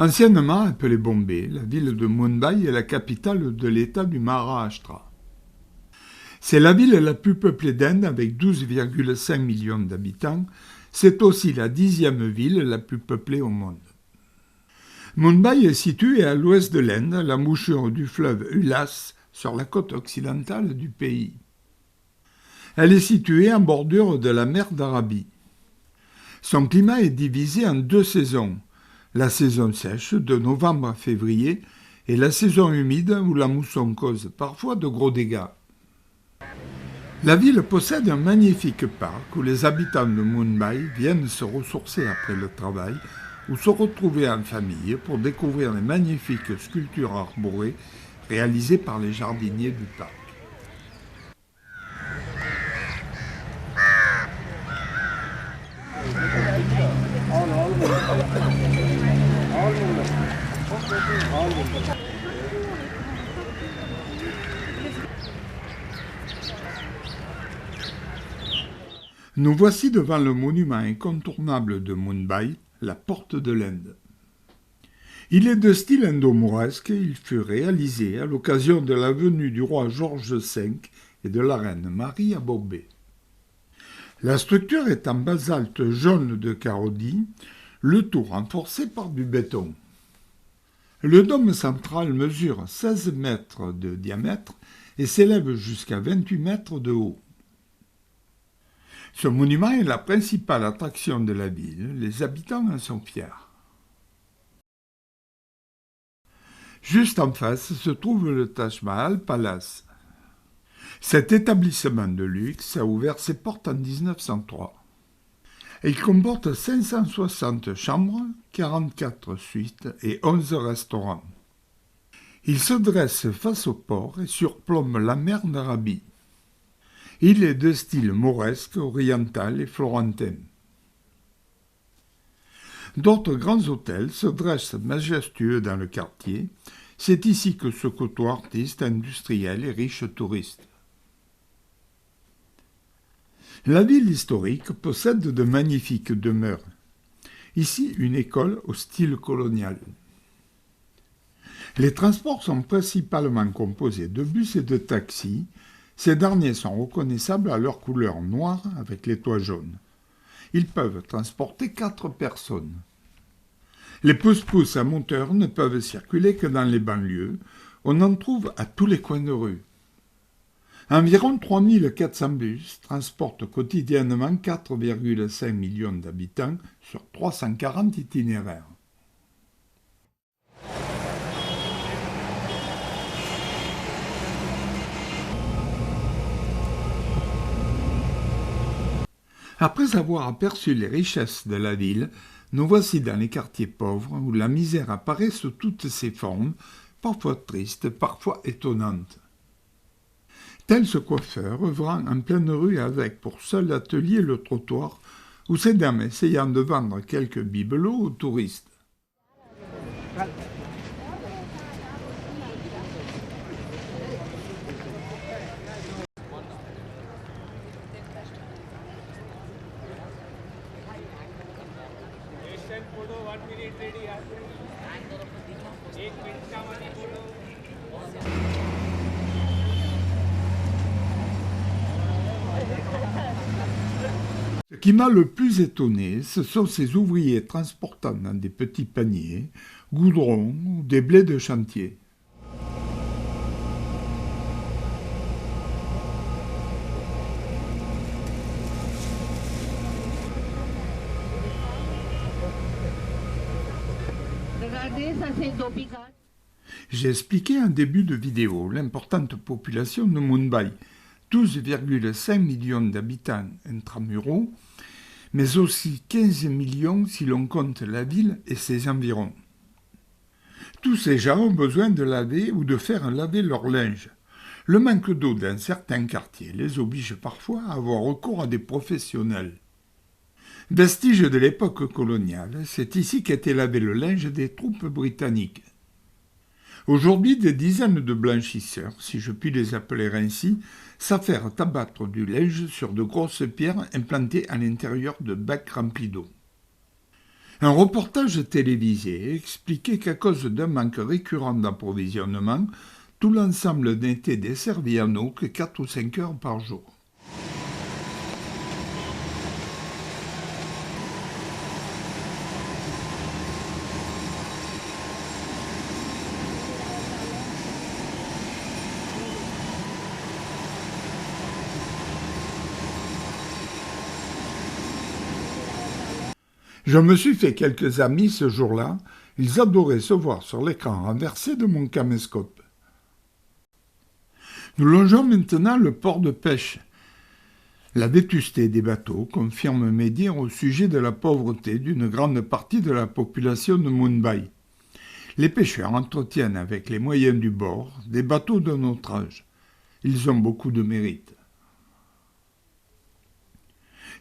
Anciennement appelée Bombay, la ville de Mumbai est la capitale de l'État du Maharashtra. C'est la ville la plus peuplée d'Inde avec 12,5 millions d'habitants. C'est aussi la 10e ville la plus peuplée au monde. Mumbai est située à l'ouest de l'Inde, à l'embouchure du fleuve Ulhas, sur la côte occidentale du pays. Elle est située en bordure de la mer d'Arabie. Son climat est divisé en 2 saisons. La saison sèche, de novembre à février, et la saison humide, où la mousson cause parfois de gros dégâts. La ville possède un magnifique parc où les habitants de Mumbai viennent se ressourcer après le travail ou se retrouver en famille pour découvrir les magnifiques sculptures arborées réalisées par les jardiniers du parc. Nous voici devant le monument incontournable de Mumbai, la Porte de l'Inde. Il est de style indo-mouresque et il fut réalisé à l'occasion de la venue du roi George V et de la reine Marie à Bombay. La structure est en basalte jaune de Karaudi, le tout renforcé par du béton. Le dôme central mesure 16 mètres de diamètre et s'élève jusqu'à 28 mètres de haut. Ce monument est la principale attraction de la ville, les habitants en sont fiers. Juste en face se trouve le Taj Mahal Palace. Cet établissement de luxe a ouvert ses portes en 1903. Il comporte 560 chambres, 44 suites et 11 restaurants. Il se dresse face au port et surplombe la mer d'Arabie. Il est de style mauresque, oriental et florentin. D'autres grands hôtels se dressent majestueux dans le quartier. C'est ici que se côtoient artistes, industriels et riches touristes. La ville historique possède de magnifiques demeures. Ici, une école au style colonial. Les transports sont principalement composés de bus et de taxis. Ces derniers sont reconnaissables à leur couleur noire avec les toits jaunes. Ils peuvent transporter 4 personnes. Les pousse-pousse à moteur ne peuvent circuler que dans les banlieues. On en trouve à tous les coins de rue. Environ 3400 bus transportent quotidiennement 4,5 millions d'habitants sur 340 itinéraires. Après avoir aperçu les richesses de la ville, nous voici dans les quartiers pauvres où la misère apparaît sous toutes ses formes, parfois tristes, parfois étonnantes. Tel ce coiffeur œuvrant en pleine rue avec pour seul atelier le trottoir, ou ces dames essayant de vendre quelques bibelots aux touristes. Ce qui m'a le plus étonné, ce sont ces ouvriers transportant dans des petits paniers, goudron ou des blés de chantier. J'ai expliqué en début de vidéo l'importante population de Mumbai, 12,5 millions d'habitants intramuros, mais aussi 15 millions si l'on compte la ville et ses environs. Tous ces gens ont besoin de laver ou de faire laver leur linge. Le manque d'eau dans certains quartiers les oblige parfois à avoir recours à des professionnels. Vestige de l'époque coloniale, c'est ici qu'était lavé le linge des troupes britanniques. Aujourd'hui, des dizaines de blanchisseurs, si je puis les appeler ainsi, s'affairent à abattre du linge sur de grosses pierres implantées à l'intérieur de bacs remplis d'eau. Un reportage télévisé expliquait qu'à cause d'un manque récurrent d'approvisionnement, tout l'ensemble n'était desservi en eau que 4 ou 5 heures par jour. Je me suis fait quelques amis ce jour-là, ils adoraient se voir sur l'écran renversé de mon caméscope. Nous longeons maintenant le port de pêche. La vétusté des bateaux confirme mes dires au sujet de la pauvreté d'une grande partie de la population de Mumbai. Les pêcheurs entretiennent avec les moyens du bord des bateaux d'un autre âge. Ils ont beaucoup de mérite.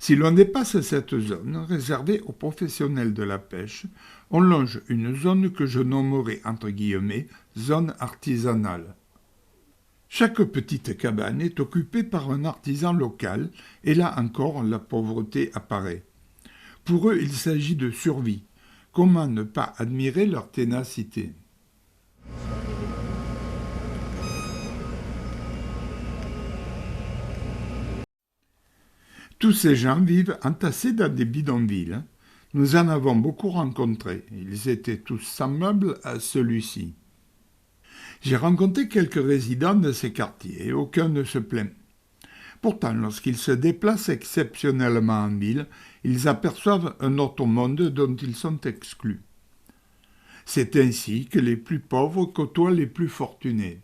Si l'on dépasse cette zone réservée aux professionnels de la pêche, on longe une zone que je nommerai entre guillemets zone artisanale. Chaque petite cabane est occupée par un artisan local et là encore la pauvreté apparaît. Pour eux, il s'agit de survie. Comment ne pas admirer leur ténacité ? Tous ces gens vivent entassés dans des bidonvilles. Nous en avons beaucoup rencontrés. Ils étaient tous semblables à celui-ci. J'ai rencontré quelques résidents de ces quartiers et aucun ne se plaint. Pourtant, lorsqu'ils se déplacent exceptionnellement en ville, ils aperçoivent un autre monde dont ils sont exclus. C'est ainsi que les plus pauvres côtoient les plus fortunés.